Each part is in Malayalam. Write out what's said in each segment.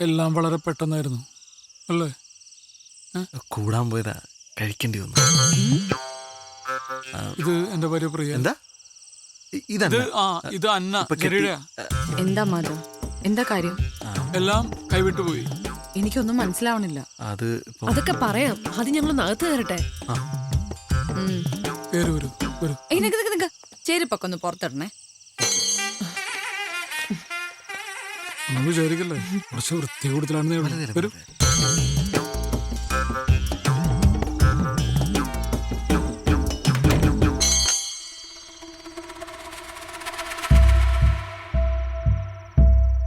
എല്ലാം വളരെ പെട്ടെന്നായിരുന്നു അല്ലേ? കൂടാൻ പോയതാ, കഴിക്കേണ്ടി വന്നു. ഇത് എന്റെ ഭാര്യ പ്രിയ. എന്താ ഇത് അന്ന ജെറിയുടെ. എന്താ മാധവ്, എന്താ കാര്യം? എല്ലാം കൈവിട്ടു പോയി. എനിക്കൊന്നും മനസ്സിലാവണില്ല. അതൊക്കെ പറയാം, ആദ്യം ഞങ്ങൾ നകത്ത് കയറട്ടെ. ചേരിപ്പൊക്കെ ഒന്ന് പുറത്തിടണേ. ഒന്നും വിചാരിക്കല്ലേ, കുറച്ച് വൃത്തി കൂടുതലാണെന്ന് വരും.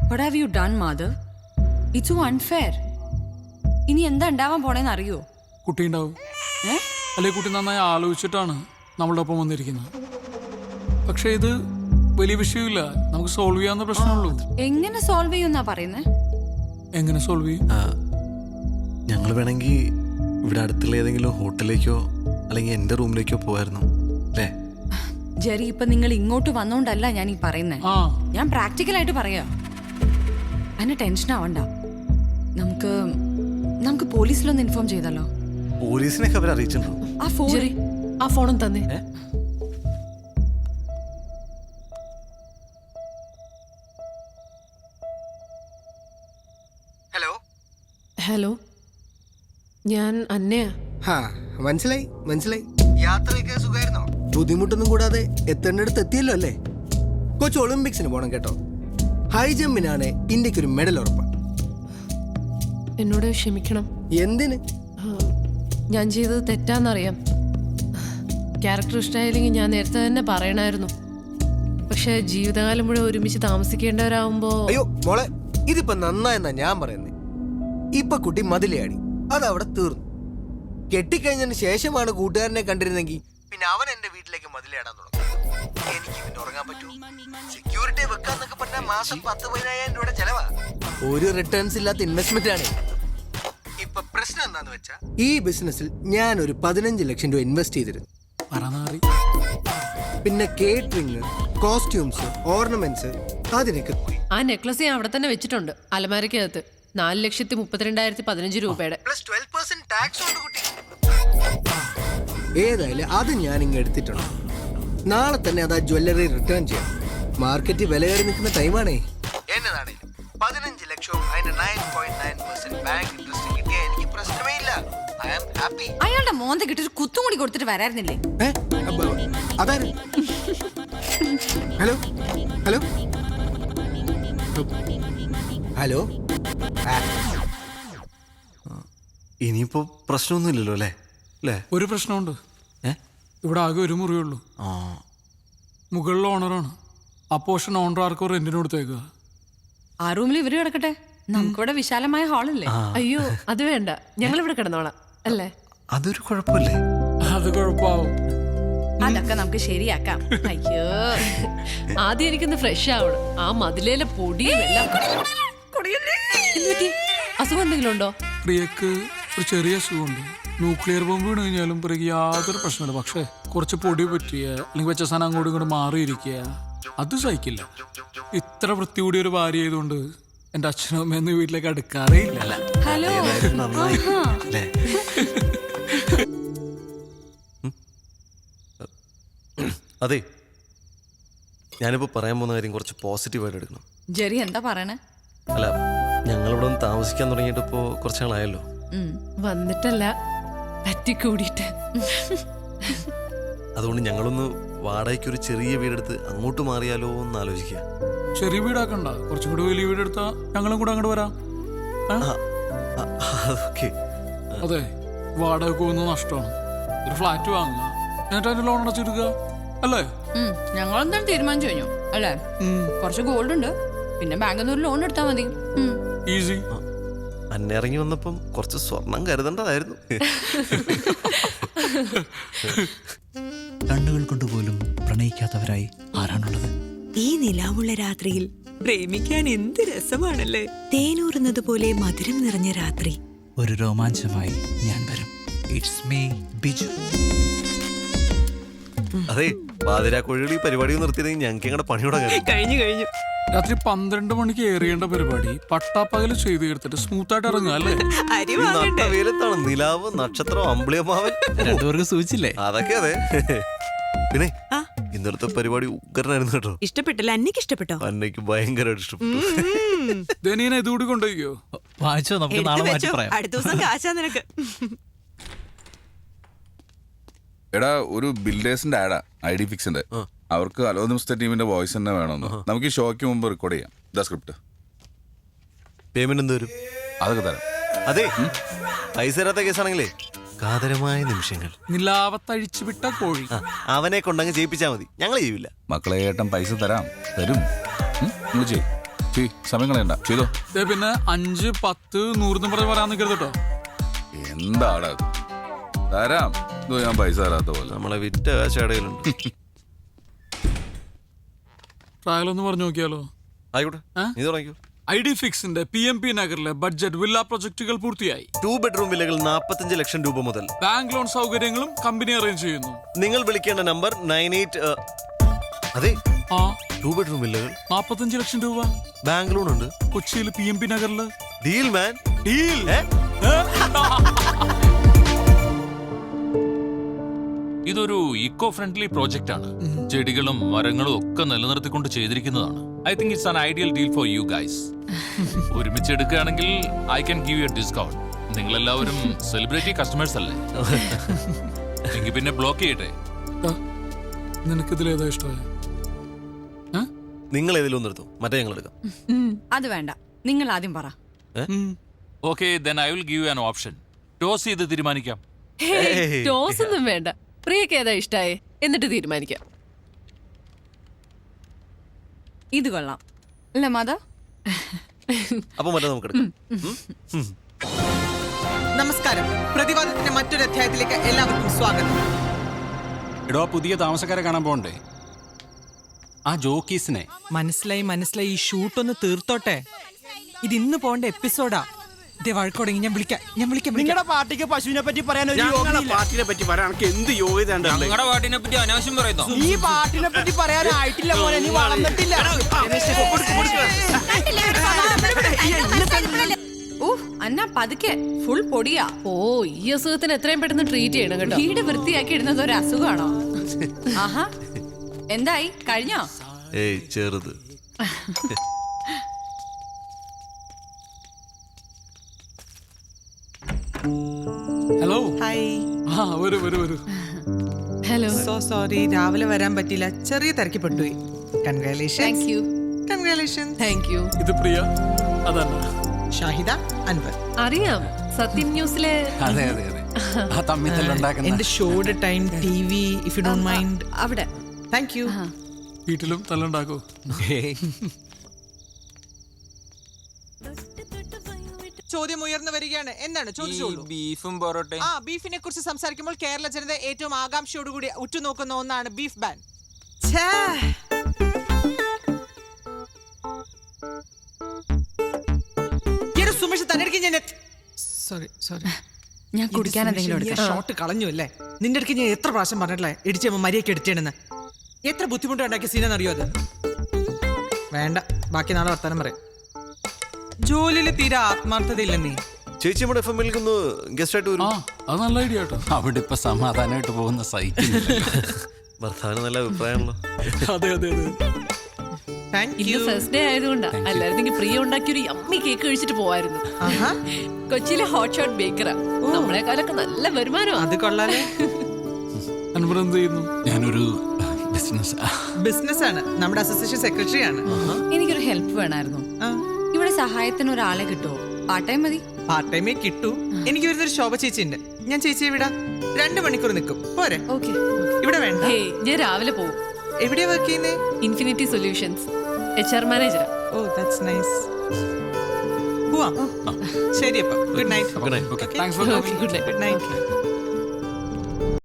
What have you done, mother? It's so unfair. ഇനി എന്താ ഉണ്ടാവാൻ പോണേന്ന് അറിയോ? കുട്ടി ഉണ്ടാവും. അല്ലെ കുട്ടി നന്നായി ആലോചിച്ചിട്ടാണ് നമ്മളുടെ ഒപ്പം വന്നിരിക്കുന്നത്. പക്ഷെ ഇത് വലിയ വിഷയമില്ല, നമുക്ക് സോൾവ് ചെയ്യാവുന്ന പ്രശ്നമുള്ളൂ. എങ്ങനെ സോൾവ് ചെയ്യുന്നാ പറയുന്നേ? എങ്ങനെ സോൾവ് ചെയ്യും? ഞങ്ങൾ വേണമെങ്കിൽ ഇവിടെ അടുത്തുള്ള ഏതെങ്കിലും ഹോട്ടലിലേക്കോ അല്ലെങ്കിൽ എന്റെ റൂമിലേക്കോ പോയായിരുന്നു അല്ലേ? ജെറി, ഇപ്പൊ നിങ്ങൾ ഇങ്ങോട്ട് വന്നോണ്ടല്ല ഞാൻ ഈ പറയുന്നേ. ഞാൻ പ്രാക്ടിക്കലായിട്ട് പറയാ. അതിന് ടെൻഷൻ ആവണ്ട. നമുക്ക് പോലീസിലൊന്ന് ഇൻഫോം ചെയ്താലോ? പോലീസിനൊക്കെ അവർ അറിയിച്ചിട്ടുണ്ടോ? ആ ഫോണും തന്നെ. ഹലോ ഹലോ, ഞാൻ അന്നയാ. മനസ്സിലായി. യാത്രയൊക്കെ സുഖമായിരുന്നോ? ബുദ്ധിമുട്ടൊന്നും കൂടാതെ എത്തേണ്ടടുത്ത് എത്തിയല്ലോ അല്ലേ? കൊച്ചു ഒളിമ്പിക്സിന് പോണം കേട്ടോ. ഹൈ ജമ്പിനാണ് ഇന്ത്യക്കൊരു മെഡൽ ഉറപ്പാണ്. എന്നോട് ക്ഷമിക്കണം. എന്തിന്? ഞാൻ ചെയ്തത് തെറ്റാന്നറിയാം. ക്യാരക്ടർ ഇഷ്ടമായില്ലെങ്കിൽ ഞാൻ നേരത്തെ തന്നെ പറയണമായിരുന്നു. പക്ഷെ ജീവിതകാലം മുഴുവൻ ഒരുമിച്ച് താമസിക്കേണ്ടവരാകുമ്പോ... അയ്യോ മോളെ, ഇതിപ്പോ നന്നായെന്നാ ഞാൻ പറയുന്നത്. ഇപ്പൊ കുട്ടി മതിലയാടി, അതവിടെ തീർന്നു. കെട്ടിക്കഴിഞ്ഞതിന് ശേഷമാണ് കൂട്ടുകാരനെ കണ്ടിരുന്നെങ്കിൽ പിന്നെ അവൻ എന്റെ വീട്ടിലേക്ക് മതിലയാടാൻ തുടങ്ങും. എനിക്ക് പിന്നെ ഉറങ്ങാൻ പറ്റൂ? സെക്യൂരിറ്റി വെക്കാന്നൊക്കെ പറഞ്ഞാൽ മാസം 10,000-15,000 രൂപയുടെ ചെലവാ. ഒരു റിട്ടേൺസ് ഇല്ലാത്ത ഇൻവെസ്റ്റ്മെന്റ് ആണ്. ഇപ്പൊ പ്രശ്നം എന്താന്ന് വെച്ചാ, ഈ ബിസിനസ്സിൽ ഞാൻ ഒരു 15 ലക്ഷം രൂപ ഇൻവെസ്റ്റ് ചെയ്തിരുന്നു. പിന്നെ കേറ്ററിംഗ്, കോസ്റ്റ്യൂംസ്, ഓർണമെന്റ്സ്, അതിനൊക്കെ ആ നെക്ലസ് ഞാൻ അവിടെ തന്നെ വെച്ചിട്ടുണ്ട് അലമാരക്കകത്ത്. 4,32,15 രൂപയുടെ. പ്ലസ് 12% ടാക്സ് ഉണ്ട് കുട്ടി. ഏതായാലും അത് ഞാൻ ഇങ്ങ് എടുത്തിട്ടുണ്ട്. നാളെ തന്നെ അത് ആ ജ്വല്ലറി റിട്ടേൺ ചെയ്യാം. മാർക്കറ്റ് വില കയറി നിൽക്കുന്ന ടൈമാണേ. എന്നതാണേലും 15 ലക്ഷവും അതിന്റെ 9.9% ബാങ്ക് ഇൻട്രസ്റ്റ് കിട്ടിയ എനിക്ക് പ്രശ്നമേ ഇല്ല. I am happy. അയാളുടെ മോന്ത കിട്ടി ഒരു കുത്തും കൂടി കൊടുത്തിട്ട് വരായിരുന്നില്ലേ? അതാര്? Hello hello hello. ഇനിയിപ്പോ പ്രശ്നമൊന്നുമില്ലല്ലോ അല്ലേ? ഒരു പ്രശ്നമുണ്ട്. ഇവിടെ ആകെ ഒരു മുറിയുള്ളൂ. മുകളിൽ ഓണറാണ്. ആ പോർഷൻ ഓണർ ആർക്കോ റെന്റിന് കൊടുത്തേക്കുക. ആ റൂമിൽ ഇവര് കിടക്കട്ടെ, നമുക്കിവിടെ വിശാലമായ ഹാളല്ലേ? അയ്യോ അത് വേണ്ട, ഞങ്ങൾ ഇവിടെ കിടന്നോളാം അല്ലേ? അതൊരു കുഴപ്പമില്ലേ? അത് കുഴപ്പമാവും. അതൊക്കെ നമുക്ക് ശരിയാക്കാം. അയ്യോ, ആദ്യം എനിക്കൊന്ന് ഫ്രഷ് ആവണം. ആ മതിലേലെ പൊടിയും എല്ലാം. അസുഖം എന്തെങ്കിലും ഉണ്ടോ? പ്രിയക്ക് ഒരു ചെറിയ അസുഖമുണ്ട്. ന്യൂക്ലിയർ ബോംബ് വീണ് കഴിഞ്ഞാലും പ്രിയക്ക് യാതൊരു പ്രശ്നമില്ല. പക്ഷെ കുറച്ച് പൊടി പറ്റിയ അല്ലെങ്കിൽ വെച്ച സാധനം അങ്ങോട്ടും ഇങ്ങോട്ട് മാറിയിരിക്കുക, അത് സഹിക്കില്ല. ഇത്ര വൃത്തി കൂടിയ ഒരു ഭാര്യ ആയതുകൊണ്ട് എന്റെ അച്ഛനും അമ്മയൊന്നും വീട്ടിലേക്ക് അടുക്കാറേ ഇല്ല. ഹലോ. അതെ, ഞാനിപ്പോ പറയാൻ പോകുന്ന കാര്യം കുറച്ച് പോസിറ്റീവായിട്ട് എടുക്കണം. ജെറി എന്താ പറയണേ? അല്ല, ഞങ്ങളിവിടെ ഒന്ന് താമസിക്കാൻ തുടങ്ങിയിട്ട് ഇപ്പോ കുറച്ച് നാളായല്ലോ. വന്നിട്ടല്ല, പറ്റിക്കൂടിയിട്ട്. അതുകൊണ്ട് ഞങ്ങളൊന്ന് വാടകയ്ക്ക് ഒരു ചെറിയ വീടെടുത്ത് അങ്ങോട്ട് മാറിയാലോ എന്ന് ആലോചിക്കുക. ചെറിയ വീടാക്കണ്ട, കുറച്ചും കൂടി വലിയ വീടെടുത്താ ഞങ്ങളും കൂടെ അങ്ങോട്ട് വരാം. അതൊക്കെ അതെ, വാടക പോകുന്നത് നഷ്ടമാണ്. ഒരു ഫ്ലാറ്റ് വാങ്ങുക, എന്നിട്ട് അതിന്റെ ലോൺ അടച്ചെടുക്കുക അല്ലേ? ഞങ്ങളെന്താണ് തീരുമാനിച്ചു കഴിഞ്ഞു അല്ലേ? കുറച്ച് ഗോൾഡ് ഉണ്ട്, പിന്നെ ബാങ്കിൽ നിന്ന് ഒരു ലോൺ എടുത്താൽ മതി. ഈസി. അന്നിറങ്ങി വന്നപ്പം കുറച്ച് സ്വർണം കരുതേണ്ടതായിരുന്നു. കണ്ണുകൾ കൊണ്ടുപോലും പ്രണയിക്കാത്തവരായി ആരാണുള്ളത്? ഈ നിലാവുള്ള രാത്രിയിൽ പ്രേമിക്കാൻ എന്ത് രസമാണല്ലേ? തേനൂറുന്നത് പോലെ മധുരം നിറഞ്ഞ രാത്രി. ഒരു രോമാഞ്ചമായി ഞാൻ വരും. It's me Biju. അതെ പാതിരാക്കോഴികൾ ഈ പരിപാടി നിർത്തിയിരുന്നെങ്കിൽ ഞങ്ങൾക്ക് ഞങ്ങളുടെ പണിയോടെ കഴിഞ്ഞു കഴിഞ്ഞു. രാത്രി 12 മണിക്ക് ഏറിയേണ്ട പരിപാടി പട്ടാപ്പകല് ചെയ്ത് തീർത്തിട്ട് സ്മൂത്തായിട്ട് ഇറങ്ങുക അല്ലേ? അരി വാങ്ങണ്ടേ? വെയിലത്താണ് നിലാവ് നക്ഷത്രം അമ്പിളിയമ്മാവൻ രണ്ടുപേർക്ക് സൂചിച്ചില്ലേ? അതൊക്കെ അതെ. പിന്നെ ഇന്നലത്തെ പരിപാടി ഉഗ്രനായിരുന്നു കേട്ടോ. ഇഷ്ടപ്പെട്ടില്ല? അന്നയ്ക്ക് ഇഷ്ടപ്പെട്ടോ? അന്നയ്ക്ക് ഭയങ്കരമായിട്ട് ഇഷ്ടപ്പെട്ടു. ധനീനെ ഇതുകൂടി കൊണ്ടുപോയിക്കോ. വാങ്ങിച്ചോ, നമുക്ക് എടുത്ത് നാളെ മാറ്റി വെച്ചോ. പറയാം. അടുത്ത ദിവസം കാശാ നിനക്ക്. എടാ ഒരു ബിൽഡേഴ്സിന്റെ ആഡാ ഐ ഡി ഫിക്സിന്റെ. അവർക്ക് അലോദിംസ്ത ടീമിന്റെ വോയിസ് തന്നെ വേണമെന്ന്. നമുക്ക് ഈ ഷോയ്ക്ക് മുമ്പ് റെക്കോർഡ് ചെയ്യാം. ഇതാ സ്ക്രിപ്റ്റ്. പേയ്മെന്റ് എന്ത് വരും? അതൊക്കെ തരാം. അതെ പൈസ തരാത്ത കേസാണെങ്കിലേ കാതരമായ നിമിഷങ്ങൾ. നിലാവത്തഴിച്ചു വിട്ട കോഴി. അവനെ കൊണ്ടങ്ങ് ചെയ്യിപ്പിച്ചാ മതി, ഞങ്ങൾ ചെയ്യൂല. മക്കളെ ഏട്ടൻ പൈസ തരാം, തരും. സമയം കളയണ്ട, ചെയ്തോ. പിന്നെ 5, 10, 100 പറഞ്ഞ് പറയാൻ നിൽക്കരുത് കേട്ടോ. എന്താടാ തരാം. ഇതോ ഞാൻ പൈസ തരാത്ത പോലെ. നമ്മളെ വിറ്റ കാശടയിലുണ്ട്. ട്രയലൊന്ന് പറഞ്ഞു നോക്കിയാലോ? ആയിക്കോട്ടെ, നീ തുടങ്ങിക്കോ. ഐ ഡി ഫിക്സിന്റെ PMP നഗറിലെ ബഡ്ജറ്റ് വില്ല പ്രൊജക്ടുകൾ പൂർത്തിയായി. 2 ബെഡ്റൂം വില്ലകൾ 45 ലക്ഷം രൂപ മുതൽ. ബാങ്ക് ലോൺ സൗകര്യങ്ങളും കമ്പനി അറേഞ്ച് ചെയ്യുന്നു. നിങ്ങൾ വിളിക്കേണ്ട നമ്പർ 98. അതെ 2 ബെഡ്റൂം വില്ലകൾ 45 ലക്ഷം രൂപ. ബാങ്ക് ലോൺ ഉണ്ട് കൊച്ചിയിൽ PMP നഗറില്. Deal man deal. ഇതൊരു ഇക്കോ ഫ്രണ്ട്ലി പ്രോജക്റ്റ് ആണ്. ചെടികളും മരങ്ങളും ഒക്കെ നിലനിർത്തിക്കൊണ്ട് ചെയ്തിരിക്കുന്നതാണ്. I think it's an ideal deal for you guys. ഒരുമിച്ച് എടുക്കുകയാണെങ്കിൽ I can give you a discount. നിങ്ങൾ എല്ലാവരും സെലിബ്രിറ്റി കസ്റ്റമേഴ്സ് അല്ലേ? എങ്കിൽ പിന്നെ ബ്ലോക്ക് ചെയ്യട്ടെ. നിനക്കിതിലേതാ ഇഷ്ടമായ? നിങ്ങൾ ഏതെങ്കിലും നിർത്തും, മറ്റേ ഞങ്ങൾ എടുക്കാം. അത് വേണ്ട, നിങ്ങൾ ആദ്യം പറ. Okay, then I will give you an option. Toss ചെയ്ത് തീരുമാനിക്കാം. ടോസ് ഒന്നും വേണ്ട. പ്രിയക്ക് ഏതാ ഇഷ്ടായേ എന്നിട്ട് തീരുമാനിക്കാം. ഇത് കൊള്ളാം അല്ലേ മാധവ്? അപ്പൊ മറ്റേ നമുക്ക് എടുക്കാം. നമസ്കാരം. പ്രതിവാദത്തിന്റെ മറ്റൊരു അധ്യായത്തിലേക്ക് എല്ലാവർക്കും സ്വാഗതം. എടോ, പുതിയ താമസക്കാരെ കാണാൻ പോണ്ടേ? ആ ജോക്കീസിനെ മനസ്സിലായി. ഈ ഷൂട്ടൊന്ന് തീർത്തോട്ടെ. ഇത് ഇന്ന് പോണ്ട എപ്പിസോഡാ. വഴക്കോടെങ്കിൽ ഞാൻ വിളിക്കാം. നിങ്ങളുടെ പാർട്ടിക്ക് പശുവിനെ പറ്റി പറയാൻ പാർട്ടിനെ പറ്റി പറയാൻ എന്ത് യോഗ്യത? ഞങ്ങളുടെ പാട്ടിനെ പറ്റി അനാവശ്യം പറയുന്നു. ഈ പാർട്ടിനെ പറ്റി പറയാനായിട്ടില്ല മോനെ, നീ വളർന്നിട്ടില്ല. അന്ന പതുക്കെ, ഫുൾ പൊടിയാ. ഓ, ഈ അസുഖത്തിന് എത്രയും പെട്ടെന്ന് ട്രീറ്റ് ചെയ്യണം കേട്ടോ. വീട് വൃത്തിയാക്കി ഇടുന്നത് ഒരു അസുഖമാണോ? ആഹാ, എന്തായി, കഴിഞ്ഞോ? ഏയ് ചെറുത്. ഹലോ. ഹായ്. വരൂ. ഹലോ. സോ സോറി, രാവിലെ വരാൻ പറ്റില്ല, ചെറിയ തിരക്കി പെട്ടുപോയി. കൺഗ്രാലേഷൻസ്. Thank you. ഇത് പ്രിയ, അതല്ല ഷാഹിദ, അൻവർ. അറിയാം, സത്യം ന്യൂസിലെ. അതെ ആ തമ്മിത്തല്ലുണ്ടാക്കുന്ന എന്റെ ഷോയുടെ time TV, if you don't mind. അവിടെ. Thank you. വീട്ടിലും തല്ലുണ്ടാക്കോ? ചോദ്യം ഉയർന്നു വരികയാണ്. എന്താണ് ചോദിച്ചോളൂ. ബീഫും പൊറോട്ടയും. ബീഫിനെ കുറിച്ച് സംസാരിക്കുമ്പോൾ കേരള ജനത ഏറ്റവും ആകാംക്ഷയോടുകൂടി ഉറ്റുനോക്കുന്ന ഒന്നാണ് ബീഫ് ബാൻ. സുമേഷ് തന്നെ സോറി ഞാൻ കുടിക്കാൻ എന്തെങ്കിലും എടുക്കാം. ഷോട്ട് കളഞ്ഞു അല്ലേ? നിന്റെ അടുക്ക് ഞാൻ എത്ര പ്രാവശ്യം പറഞ്ഞിട്ടില്ലേ ഇടിച്ച് മരിയൊക്കെ എടുത്തേണെന്ന്. എത്ര ബുദ്ധിമുട്ട് ഉണ്ടാക്കിയ സീനെന്ന് അറിയോ അത്? വേണ്ട, ബാക്കി നാളെ വർത്താനം പറയാം. ജോലിയിൽ തീരെ ആത്മാർത്ഥതയില്ല നീ. ചേച്ചി നമ്മുടെ FM ഗസ്റ്റ് ആയിട്ട് വരും. അത് നല്ല ഐഡിയ കേട്ടോ. അവിടെ ഇപ്പൊ സമാധാനമായിട്ട് പോകുന്ന സൈക്കിൾ. ഭർത്താവിന് നല്ല അഭിപ്രായമാണല്ലോ. അതെ ഇന്ന് ഫസ്റ്റ് ഡേ ആയതുകൊണ്ടാ. അല്ലായിരുന്നെങ്കിൽ പ്രിയ ഉണ്ടാക്കിയൊരു യമ്മി കേക്ക് കഴിച്ചിട്ട് പോവായിരുന്നു. കൊച്ചിയിലെ ഹോട്ട് ഷോട്ട് ബേക്കറാ. നമ്മളെക്കാളൊക്കെ നല്ല വരുമാനം. അത് കൊള്ളാലേ. അൻവർ എന്ത് ചെയ്യുന്നു? ഞാനൊരു ബിസിനസ് ആണ്, നമ്മുടെ അസോസിയേഷൻ സെക്രട്ടറി ആണ്. എനിക്കൊരു ഹെൽപ്പ് വേണമായിരുന്നു. ഇവിടെ സഹായത്തിന് ഒരാളെ കിട്ടുമോ? പാർട്ട് ടൈം മതി. പാർട്ട് ടൈമേ കിട്ടൂ. എനിക്ക് വരുന്നൊരു ശോഭ ചേച്ചി ഉണ്ട്, ഞാൻ ചേച്ചിയെ വിടാം. 2 മണിക്കൂർ നിൽക്കും, പോരെ? ഓക്കെ. ഇവിടെ വേണ്ട. ഞാൻ രാവിലെ പോവും. എവിടെയാ വർക്ക് ചെയ്യുന്നേ? Infinity Solutions, HR manager. ഓ, ദാറ്റ്സ് നൈസ്. പോവാം. ശരി, അപ്പൊ good night. Good night. Thanks for coming. Good night.